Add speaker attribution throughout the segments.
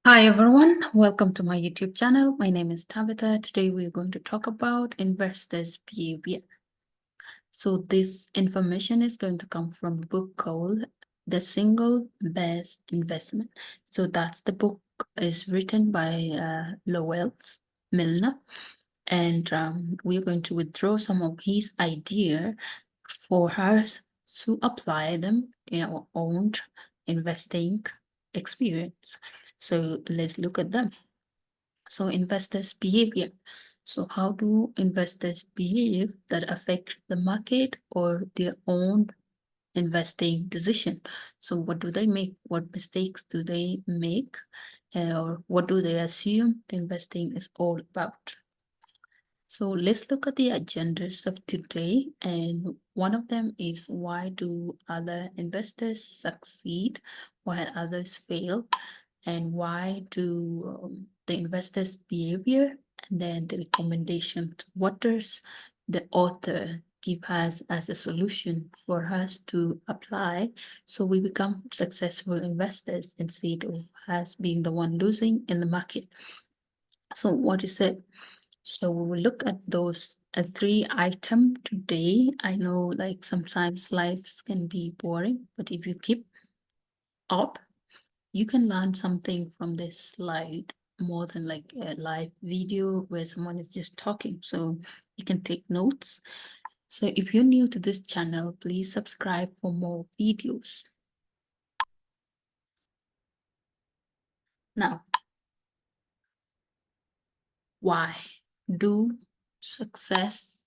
Speaker 1: Hi everyone, welcome to my YouTube channel. My name is Tabitha. Today we're going to talk about investors' behavior. So this information is going to come from a book called The Single Best Investment. So that's the book is written by Lowell Milner, and we're going to withdraw some of his idea for us to apply them in our own investing experience. So let's look at them. So investors' behavior. So how do investors behave that affect the market or their own investing decision? So what do they make? What mistakes do they make? Or what do they assume investing is all about? So let's look at the agendas of today. And one of them is, why do other investors succeed while others fail? And why do the investors' behavior and then the recommendation, what does the author give us as a solution for us to apply so we become successful investors instead of us being the one losing in the market? So what is it? So we will look at those three items today. I know like sometimes slides can be boring, but if you keep up, you can learn something from this slide more than like a live video where someone is just talking. So you can take notes. So if you're new to this channel, please subscribe for more videos. Now, why do success,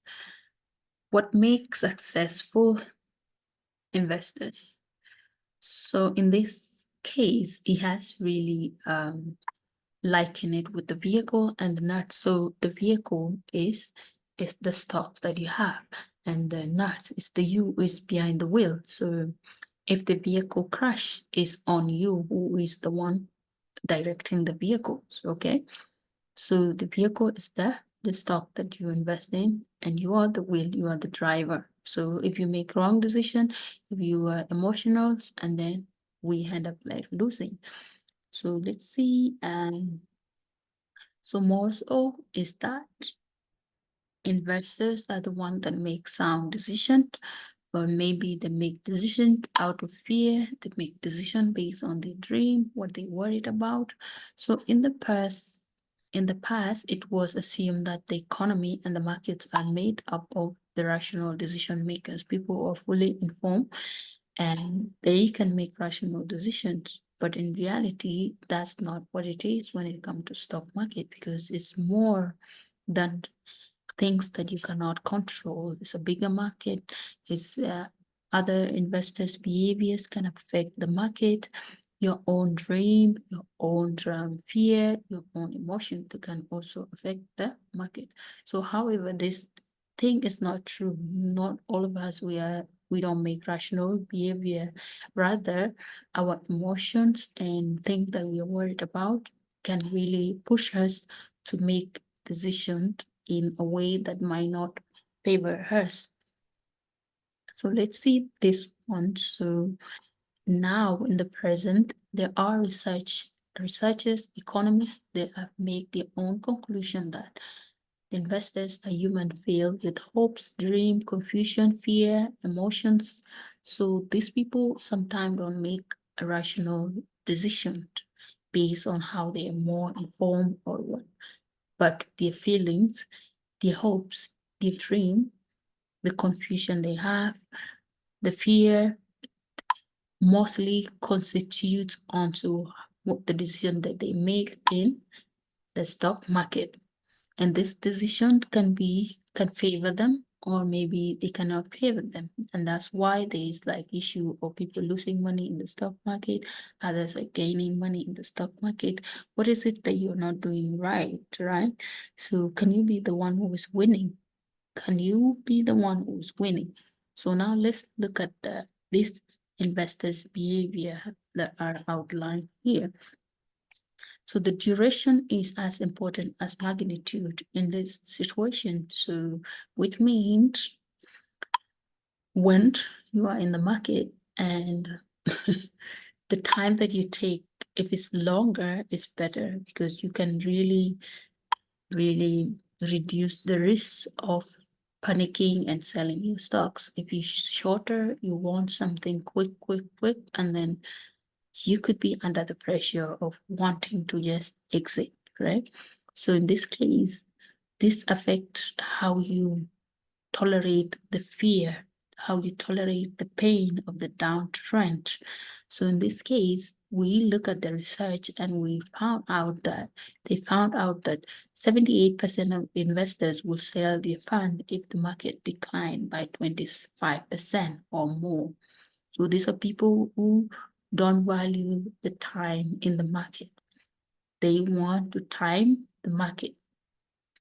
Speaker 1: what makes successful investors? So in this case, he has really liken it with the vehicle and the nut. So the vehicle is the stock that you have, and the nut is the you is behind the wheel. So if the vehicle crash is on you, who is the one directing the vehicles? Okay, so the vehicle is the stock that you invest in, and you are the wheel, you are the driver. So if you make wrong decision, if you are emotional, and then we end up like losing. So let's see. So most of is that investors are the one that make sound decisions, or maybe they make decision out of fear. They make decision based on their dream, what they worried about. So in the past, it was assumed that the economy and the markets are made up of the rational decision makers. People are fully informed and they can make rational decisions. But in reality, that's not what it is when it comes to stock market, because it's more than things that you cannot control. It's a bigger market. It's other investors' behaviors can affect the market. Your own dream, your own fear, your own emotion that can also affect the market. So, however, this thing is not true. Not all of us we don't make rational behavior. Rather, our emotions and things that we are worried about can really push us to make decisions in a way that might not favor us. So let's see this one. So now in the present, there are researchers, economists, they have made their own conclusion that investors are human filled with hopes, dream, confusion, fear, emotions. So these people sometimes don't make a rational decision based on how they are more informed or what, but their feelings, their hopes, their dream, the confusion they have, the fear mostly constitutes onto what the decision that they make in the stock market. And this decision can favor them, or maybe they cannot favor them. And that's why there is like issue of people losing money in the stock market, others are gaining money in the stock market. What is it that you're not doing right? So can you be the one who is winning? Can you be the one who's winning? So now let's look at this investors' behavior that are outlined here. So the duration is as important as magnitude in this situation. So which means when you are in the market and the time that you take if it's longer, it's better because you can really reduce the risk of panicking and selling your stocks. If it's shorter, you want something quick, and then you could be under the pressure of wanting to just exit, right? So in this case, this affects how you tolerate the fear, how you tolerate the pain of the downtrend. So in this case, we look at the research and we found out that 78% of investors will sell their fund if the market declined by 25% or more. So these are people who don't value the time in the market. They want to time the market.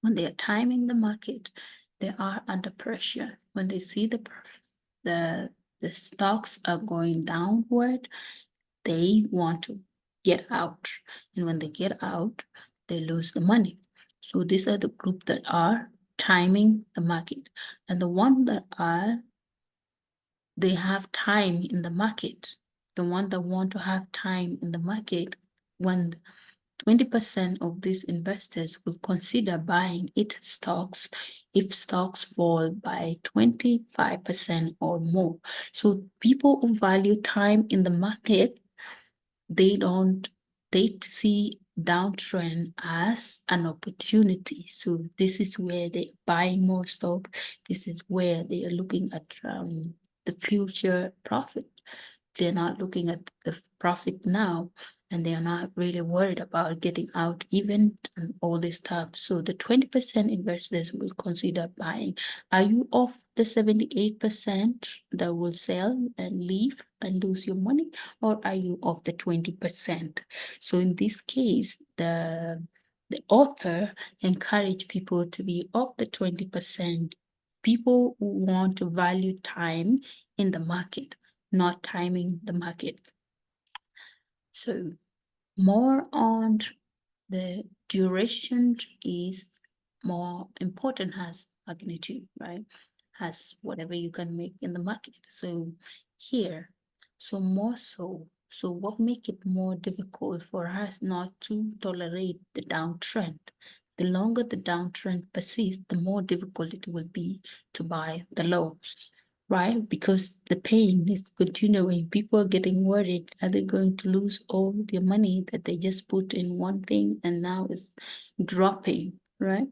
Speaker 1: When they are timing the market, they are under pressure. When they see the stocks are going downward, they want to get out. And when they get out, they lose the money. So these are the group that are timing the market. And the one that are, they have time in the market, the one that want to have time in the market, when 20% of these investors will consider buying its stocks if stocks fall by 25% or more. So people who value time in the market, they see downtrend as an opportunity. So this is where they buy more stock. This is where they are looking at the future profit. They're not looking at the profit now, and they are not really worried about getting out even and all this stuff. So the 20% investors will consider buying. Are you of the 78% that will sell and leave and lose your money, or are you of the 20%? So in this case, the author encouraged people to be of the 20%, people who want to value time in the market, not timing the market. So more on the duration is more important, has magnitude, right? Has whatever you can make in the market. So here, so more so. So what make it more difficult for us not to tolerate the downtrend? The longer the downtrend persists, the more difficult it will be to buy the lows, right? Because the pain is continuing. People are getting worried. Are they going to lose all their money that they just put in one thing and now it's dropping, right?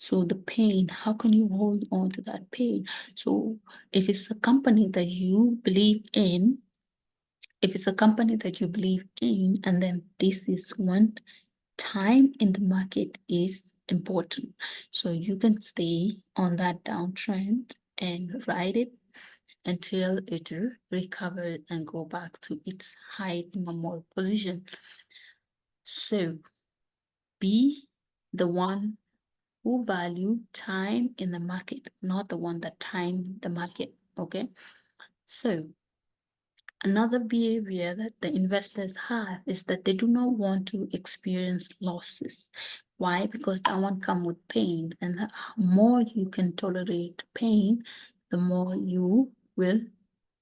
Speaker 1: So the pain, how can you hold on to that pain? So if it's a company that you believe in, and then this is when time in the market is important. So you can stay on that downtrend and ride it until it recovers and go back to its high normal position. So be the one who value time in the market, not the one that time the market, okay? So another behavior that the investors have is that they do not want to experience losses. Why? Because that one come with pain, and the more you can tolerate pain, the more you will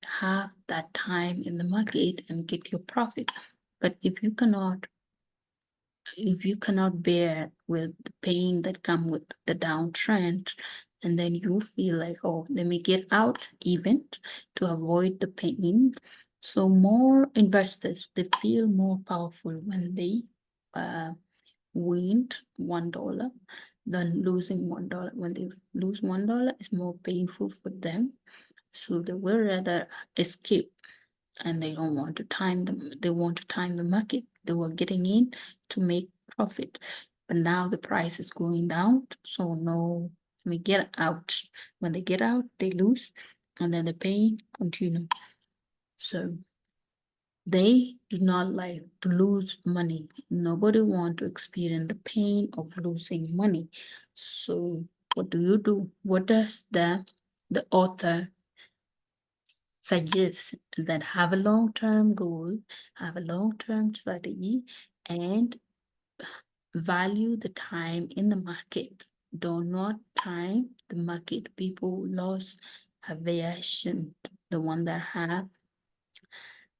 Speaker 1: have that time in the market and get your profit. But if you cannot bear with the pain that come with the downtrend, and then you feel like, oh, let me get out even to avoid the pain. So more investors, they feel more powerful when they win $1 than losing $1. When they lose $1, it's more painful for them. So they will rather escape, and they don't want to time them. They want to time the market. They were getting in to make profit, but now the price is going down. So no, let me get out. When they get out, they lose, and then the pain continue. So they do not like to lose money. Nobody want to experience the pain of losing money. So what do? What does the author suggest? That have a long-term goal, have a long-term strategy, and value the time in the market. Do not time the market. People lost aversion, the one that have,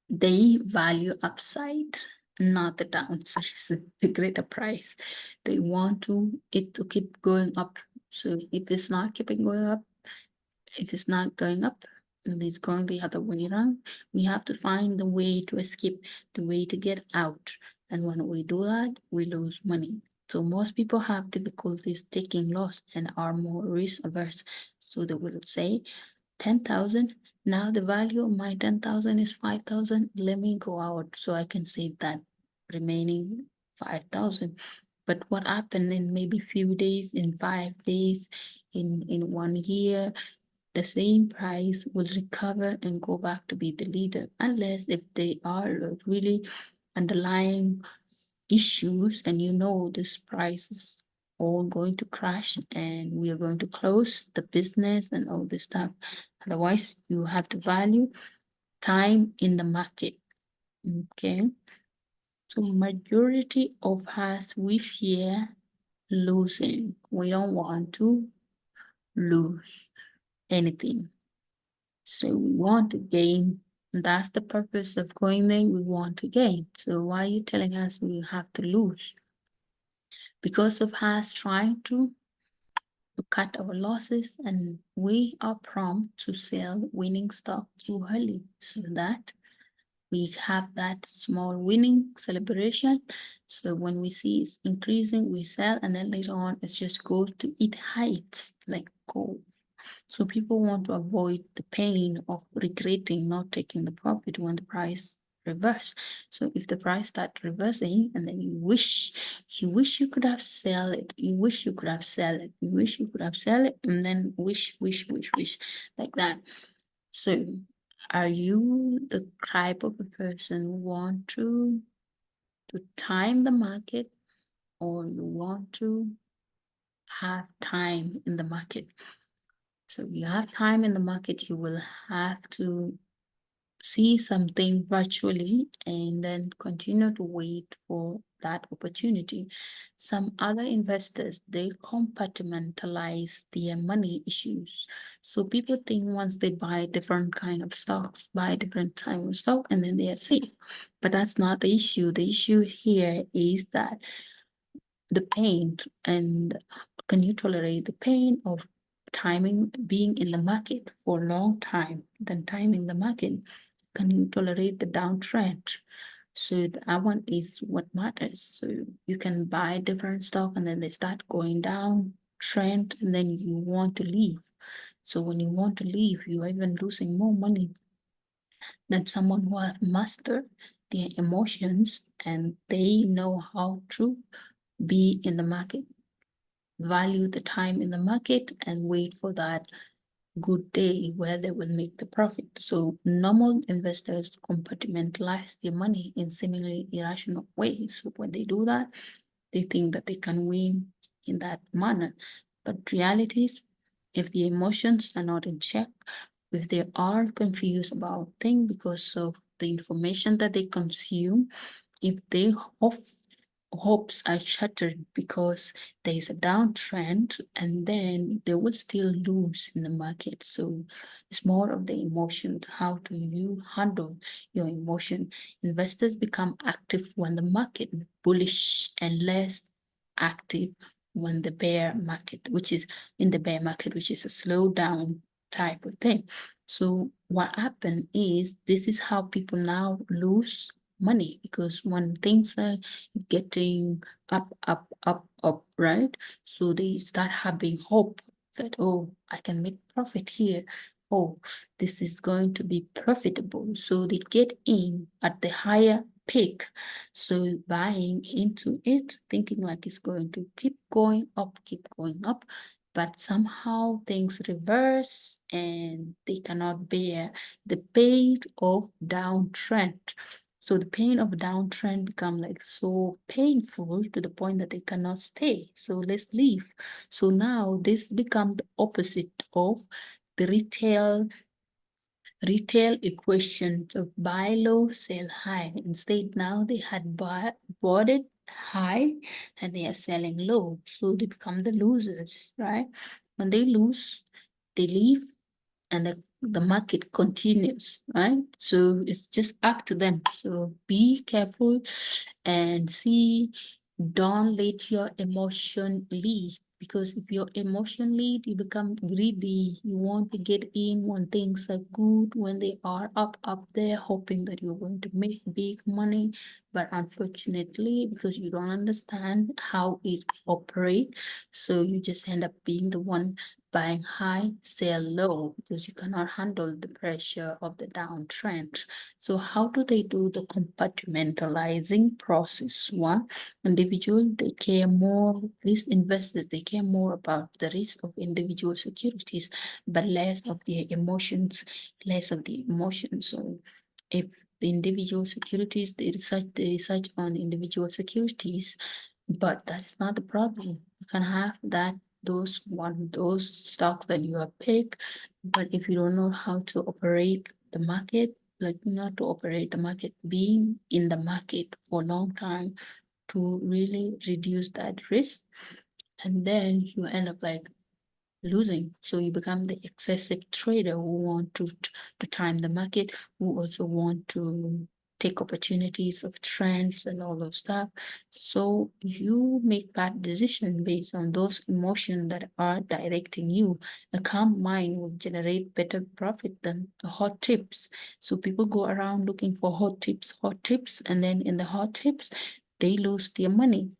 Speaker 1: they value upside not the downside, the greater price. They want it to keep going up. So if it's not keeping going up, if it's not going up and it's going the other way around, we have to find the way to escape, the way to get out. And when we do that, we lose money. So most people have difficulties taking loss and are more risk averse. So they will say 10,000. Now the value of my 10,000 is 5,000. Let me go out so I can save that remaining 5,000. But what happened in maybe few days, in 5 days, in 1 year, the same price will recover and go back to be the leader, unless if they are really underlying issues and you know this price is all going to crash and we are going to close the business and all this stuff. Otherwise, you have to value time in the market. Okay. So majority of us, we fear losing. We don't want to lose anything. So we want to gain. That's the purpose of going there. We want to gain. So why are you telling us we have to lose? Because of us trying to cut our losses, and we are prompt to sell winning stock too early so that we have that small winning celebration. So when we see it's increasing, we sell, and then later on it just goes to its heights like gold. So people want to avoid the pain of regretting not taking the profit when the price reverse. So if the price start reversing and then you wish you could have sell it, you wish you could have sell it, you wish you could have sell it, and then wish like that. So are you the type of a person who want to time the market, or you want to have time in the market? So you have time in the market, you will have to see something virtually and then continue to wait for that opportunity. Some other investors, they compartmentalize their money issues. So people think once they buy different kind of stocks, buy different type of stock, and then they are safe. But that's not the issue. The issue here is that the pain, and can you tolerate the pain of timing being in the market for a long time than timing the market? Can you tolerate the downtrend? So that one is what matters. So you can buy different stock and then they start going down trend and then you want to leave. So when you want to leave, you're even losing more money than someone who has mastered their emotions and they know how to be in the market, value the time in the market, and wait for that good day where they will make the profit. So normal investors compartmentalize their money in seemingly irrational ways. So when they do that, they think that they can win in that manner. But reality is, if the emotions are not in check, if they are confused about things because of the information that they consume, if they hopes are shattered because there is a downtrend, and then they will still lose in the market. So it's more of the emotion. How do you handle your emotion? Investors become active when the market is bullish and less active when the bear market, which is in the bear market, which is a slow down type of thing. So what happened is this is how people now lose money, because when things are getting up, right? So they start having hope that, oh, I can make profit here. Oh, this is going to be profitable. So they get in at the higher peak. So buying into it, thinking like it's going to keep going up, but somehow things reverse and they cannot bear the pain of downtrend. So the pain of downtrend become like so painful to the point that they cannot stay. So let's leave. So now this become the opposite of the retail equation of buy low, sell high. Instead, now they had bought it high and they are selling low. So they become the losers, right? When they lose, they leave and the market continues, right? So it's just up to them. So be careful and see, don't let your emotion lead. Because if your emotion lead, you become greedy. You want to get in when things are good, when they are up there, hoping that you're going to make big money. But unfortunately, because you don't understand how it operates, so you just end up being the one buying high, sell low, because you cannot handle the pressure of the downtrend. So how do they do the compartmentalizing process? One, individual, they care more, these investors, they care more about the risk of individual securities, but less of their emotions, less of the emotions. So if the individual securities, they research on individual securities, but that's not the problem. You can have those stocks that you have picked, but if you don't know how to operate the market, like not to operate the market, being in the market for a long time to really reduce that risk, and then you end up like losing. So you become the excessive trader who want to time the market, who also want to take opportunities of trends and all those stuff. So you make bad decision based on those emotions that are directing you. A calm mind will generate better profit than the hot tips. So people go around looking for hot tips, and then in the hot tips, they lose their money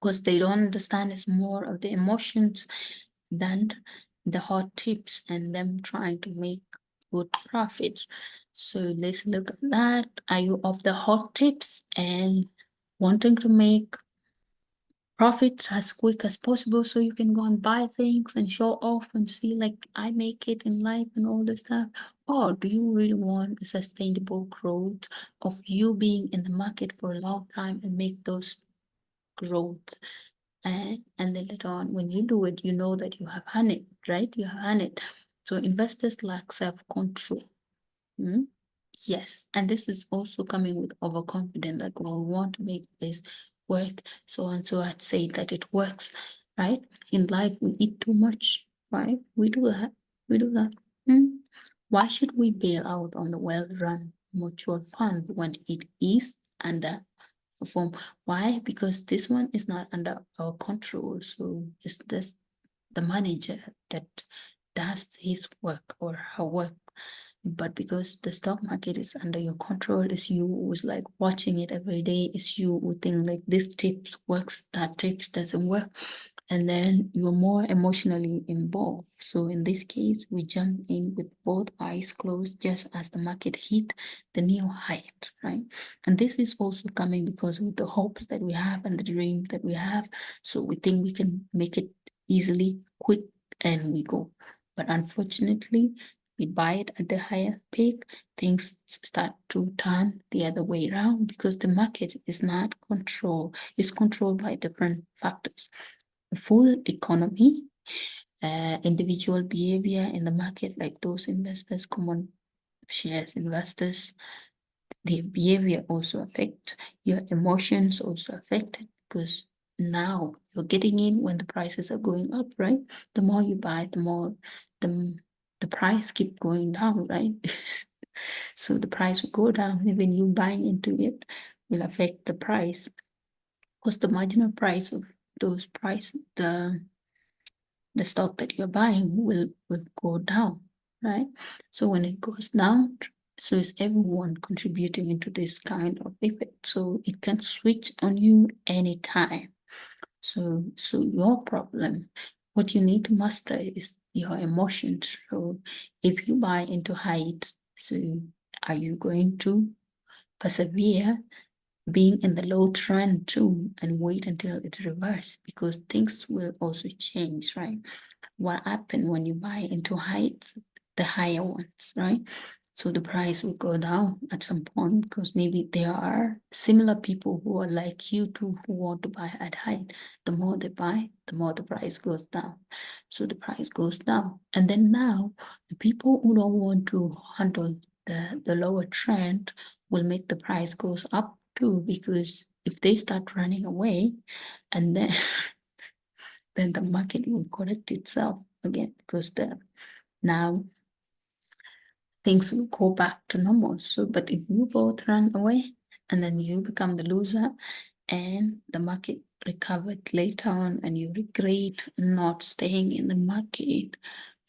Speaker 1: because they don't understand it's more of the emotions than the hot tips and them trying to make good profit. So let's look at that. Are you of the hot tips and wanting to make profit as quick as possible so you can go and buy things and show off and see like I make it in life and all this stuff? Or do you really want a sustainable growth of you being in the market for a long time and make those growth? And then later on, when you do it, you know that you have earned it, right? You have earned it. So investors lack self-control. Yes, and this is also coming with overconfidence, like we want to make this work, so and so. I'd say that it works, right? In life, we eat too much, right? We do that. We do that. Why should we bail out on the well-run mutual fund when it is under perform? Why? Because this one is not under our control. So it's this the manager that does his work or her work. But because the stock market is under your control, it's you who's like watching it every day. It's you who think like this tips works, that tips doesn't work. And then you're more emotionally involved. So in this case, we jump in with both eyes closed just as the market hit the new height, right? And this is also coming because with the hopes that we have and the dream that we have. So we think we can make it easily, quick, and we go. But unfortunately, we buy it at the higher peak, things start to turn the other way around because the market is not controlled, it's controlled by different factors. The full economy, individual behavior in the market, like those investors, common shares investors, their behavior also affect your emotions, also affected because now you're getting in when the prices are going up, right? The more you buy, the more the price keep going down, right? So the price will go down. Even you buying into it will affect the price because the marginal price of those price, the stock that you're buying will go down, right? So when it goes down, so is everyone contributing into this kind of effect. So it can switch on you anytime. So your problem, what you need to master is your emotions. So if you buy into height, so are you going to persevere being in the low trend too and wait until it's reversed? Because things will also change, right? What happened when you buy into heights, the higher ones, right? So the price will go down at some point because maybe there are similar people who are like you too who want to buy at height. The more they buy, the more the price goes down. So the price goes down. And then now the people who don't want to handle the lower trend will make the price goes up too, because if they start running away and then then the market will correct itself again because now things will go back to normal. So, but if you both run away and then you become the loser and the market recovered later on and you regret not staying in the market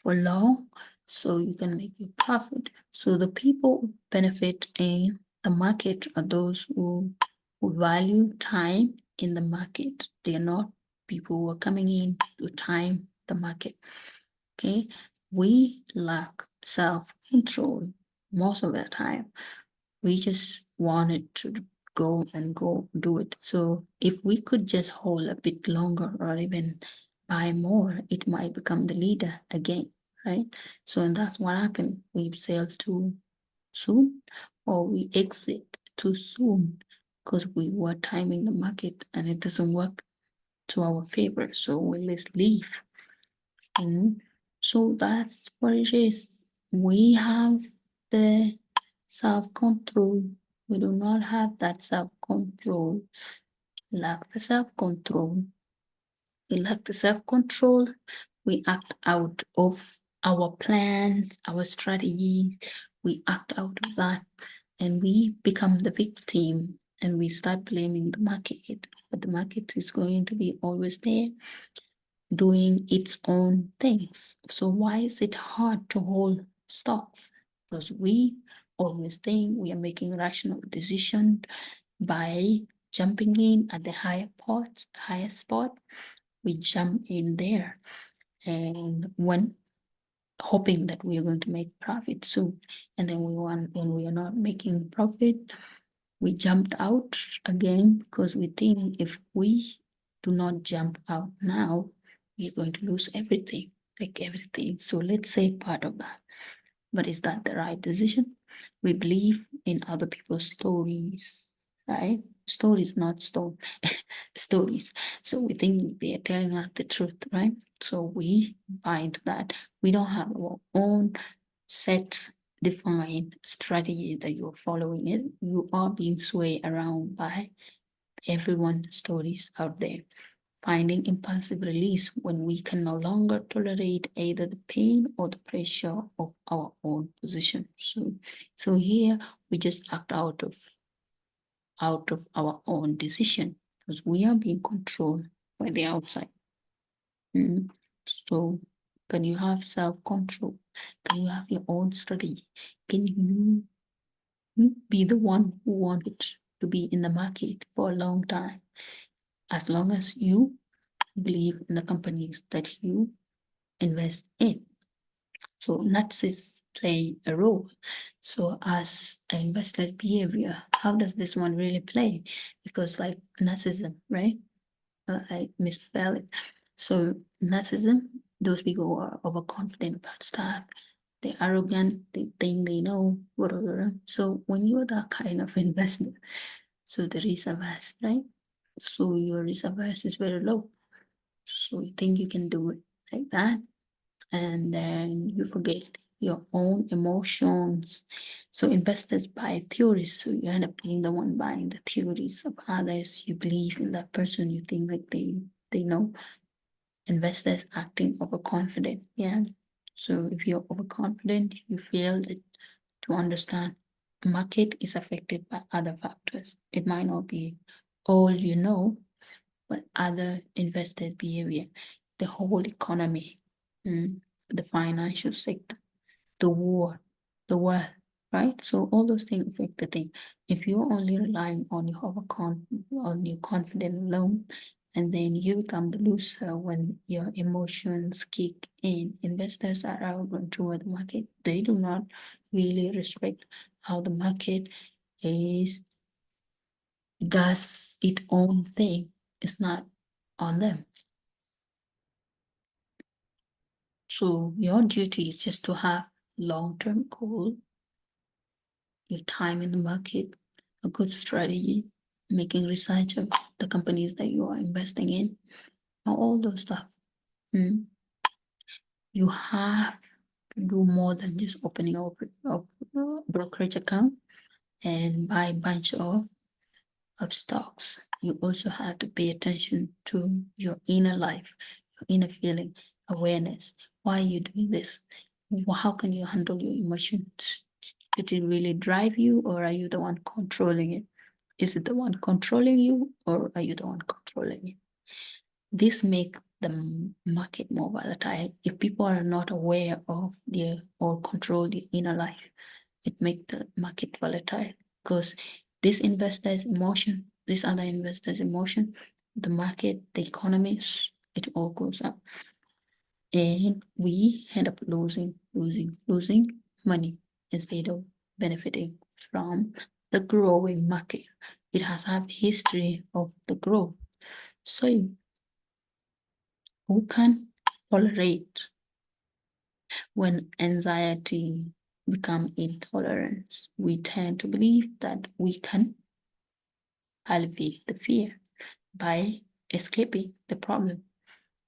Speaker 1: for long, so you can make your profit. So the people who benefit in the market are those who value time in the market. They are not people who are coming in to time the market. Okay, we lack self-control most of the time. We just wanted to go do it. So if we could just hold a bit longer or even buy more, it might become the leader again, right? So and that's what happened. We sell too soon or we exit too soon because we were timing the market and it doesn't work to our favor. So we just leave. So that's what it is. We have the self-control. We do not have that self-control. Lack the self-control. We lack the self-control. We act out of our plans, our strategies. We act out of that and we become the victim and we start blaming the market. But the market is going to be always there doing its own things. So why is it hard to hold stocks? Because we always think we are making rational decision by jumping in at the higher spot. We jump in there and when hoping that we are going to make profit soon. And then when we are not making profit, we jumped out again because we think if we do not jump out now, we're going to lose everything, like everything. So let's say part of that. But is that the right decision? We believe in other people's stories, right? Stories, not stone, stories. So we think they are telling us the truth, right? So we buy into that. We don't have our own set defined strategy that you're following it. You are being swayed around by everyone's stories out there. Finding impulsive release when we can no longer tolerate either the pain or the pressure of our own position. So here we just act out of our own decision because we are being controlled by the outside. So can you have self-control? Can you have your own strategy? Can you be the one who wanted to be in the market for a long time? As long as you believe in the companies that you invest in. So narcissists play a role. So as an investor behavior, how does this one really play? Because like narcissism, right? I misspell it. So narcissism, those people who are overconfident about stuff, they're arrogant, they think they know, whatever. So when you're that kind of investor, so the risk averse, right? So your risk averse is very low. So you think you can do it like that, and then you forget your own emotions. So investors buy theories, so you end up being the one buying the theories of others. You believe in that person, you think like they know. Investors acting overconfident, yeah. So if you're overconfident, you fail to understand market is affected by other factors. It might not be all you know, but other investors' behavior, the whole economy, the financial sector, the war, the wealth, right? So all those things affect the thing. If you're only relying on on your confidence alone, and then you become the loser when your emotions kick in. Investors are arrogant toward the market. They do not really respect how the market is does its own thing. It's not on them. So your duty is just to have long-term goal, your time in the market, a good strategy, making research of the companies that you are investing in, all those stuff. You have to do more than just opening up a brokerage account and buy a bunch of stocks. You also have to pay attention to your inner life, your inner feeling, awareness. Why are you doing this? How can you handle your emotions Did it really drive you, or are you the one controlling it? Is it the one controlling you, or are you the one controlling it? This make the market more volatile. If people are not aware of their or control their inner life, it make the market volatile because this investor's emotion, this other investor's emotion, the market, the economy, it all goes up. And we end up losing money instead of benefiting from the growing market. It has a history of the growth. So who can tolerate when anxiety become intolerance? We tend to believe that we can alleviate the fear by escaping the problem.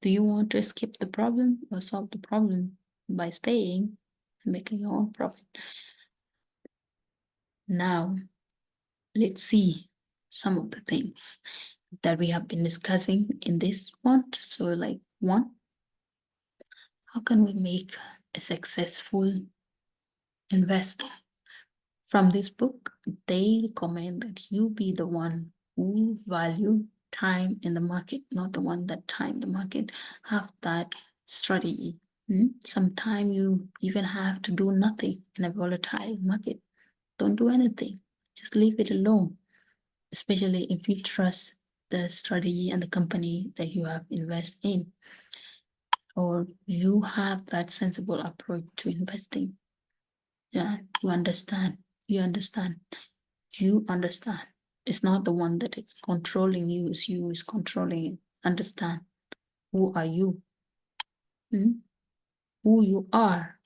Speaker 1: Do you want to escape the problem or solve the problem by staying and making your own profit? Now, let's see some of the things that we have been discussing in this one. So, like, one, how can we make a successful investor? From this book, they recommend that you be the one who value time in the market, not the one that time the market. Have that strategy. Sometimes you even have to do nothing in a volatile market. Don't do anything. Just leave it alone, especially if you trust the strategy and the company that you have invested in, or you have that sensible approach to investing. Yeah, you understand. You understand. You understand. It's not the one that is controlling you, it's you is controlling it. Understand. Who are you? Who you are.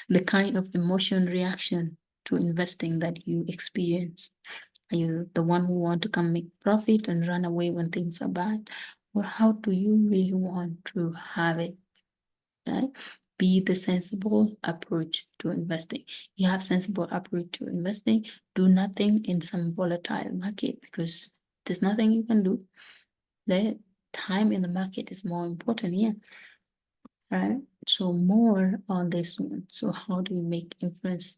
Speaker 1: The kind of emotion reaction to investing that you experience. Are you the one who want to come make profit and run away when things are bad? Or how do you really want to have it? Right? Be the sensible approach to investing. You have sensible approach to investing. Do nothing in some volatile market because there's nothing you can do. The time in the market is more important here, right? So more on this one. So how do you make influence?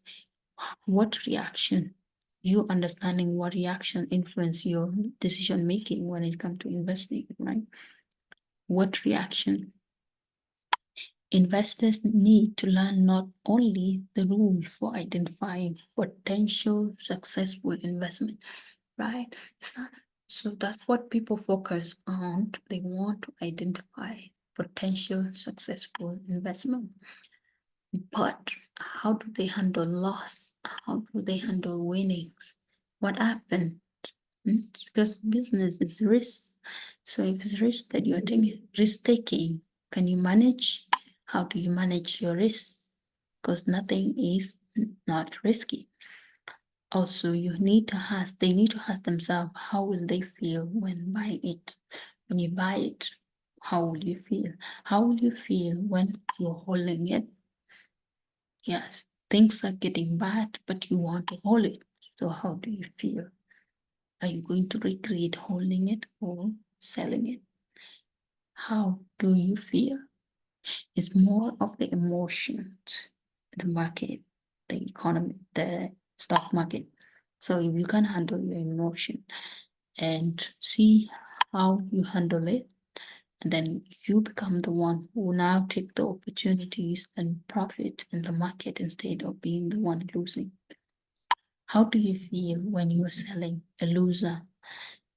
Speaker 1: What reaction? You understanding what reaction influence your decision making when it comes to investing, right? What reaction? Investors need to learn not only the rules for identifying potential successful investment, right? So that's what people focus on. They want to identify potential successful investment. But how do they handle loss? How do they handle winnings? What happened? Because business is risk. So if it's risk that you're taking, risk taking, can you manage? How do you manage your risks? Because nothing is not risky. Also, they need to ask themselves, how will they feel when buying it? When you buy it, how will you feel? How will you feel when you're holding it? Yes, things are getting bad, but you want to hold it. So how do you feel? Are you going to regret holding it or selling it? How do you feel? It's more of the emotions, the market, the economy, the stock market. So if you can handle your emotion and see how you handle it, and then you become the one who now take the opportunities and profit in the market instead of being the one losing. How do you feel when you are selling a loser?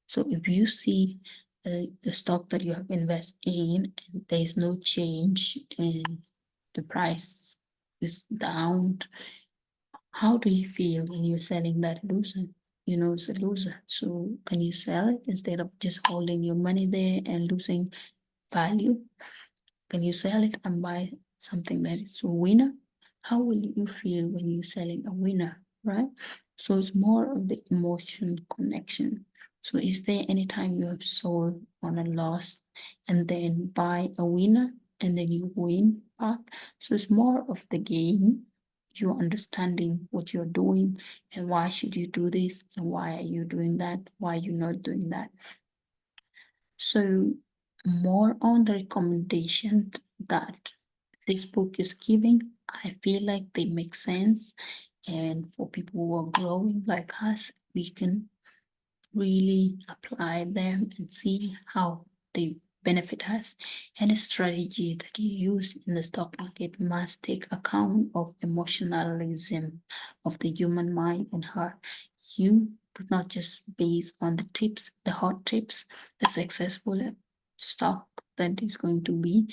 Speaker 1: So if you see the stock that you have invested in and there is no change and the price is down, how do you feel when you're selling that loser? You know it's a loser. So can you sell it instead of just holding your money there and losing value? Can you sell it and buy something that is a winner? How will you feel when you're selling a winner, right? So it's more of the emotion connection. So is there any time you have sold on a loss and then buy a winner and then you win back? So it's more of the game. You're understanding what you're doing and why should you do this and why are you doing that? Why are you not doing that? So more on the recommendation that this book is giving, I feel like they make sense. And for people who are growing like us, we can really apply them and see how they benefit us. Any strategy that you use in the stock market must take account of emotionalism of the human mind and heart. You do not just base on the tips, the hot tips, the successful stock that is going to be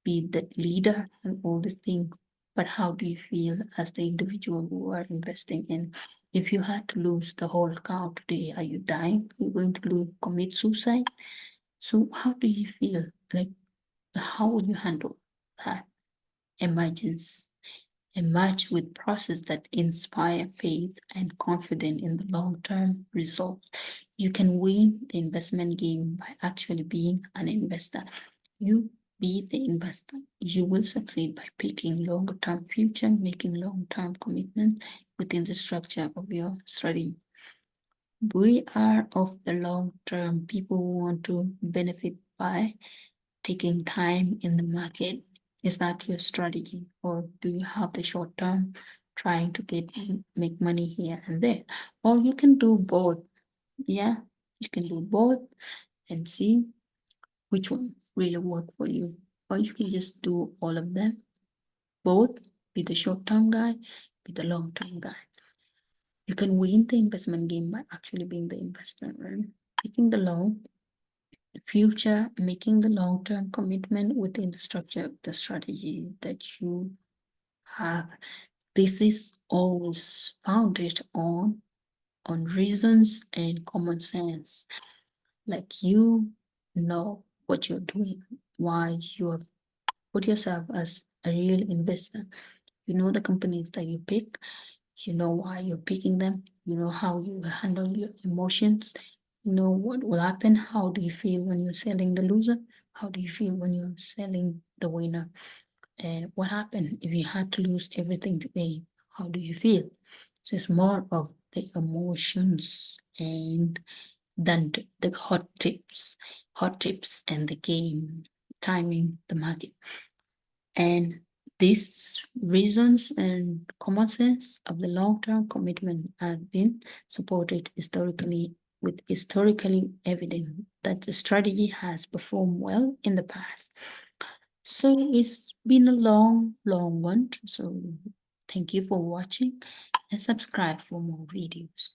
Speaker 1: the leader and all these things. But how do you feel as the individual who are investing in? If you had to lose the whole account today, are you dying? Are you going to commit suicide? So how do you feel? Like, how will you handle that emergence? Emerge with process that inspire faith and confidence in the long-term result. You can win the investment game by actually being an investor. You be the investor. You will succeed by picking longer-term future, making long-term commitment within the structure of your strategy. We are of the long-term people who want to benefit by taking time in the market. Is that your strategy, or do you have the short term trying to make money here and there? Or you can do both. Yeah, you can do both and see which one really work for you. Or you can just do all of them, both, be the short term guy, be the long term guy. You can win the investment game by actually being the investor, right? Taking the long future, making the long-term commitment within the structure of the strategy that you have. This is always founded on reasons and common sense. Like you know what you're doing, why you have put yourself as a real investor. You know the companies that you pick, you know why you're picking them, you know how you handle your emotions, you know what will happen, how do you feel when you're selling the loser, how do you feel when you're selling the winner, what happened if you had to lose everything today, how do you feel? So it's more of the emotions and than the hot tips and the game timing the market. And these reasons and common sense of the long-term commitment have been supported historically with historically evidence that the strategy has performed well in the past. So it's been a long, long one. So thank you for watching and subscribe for more videos.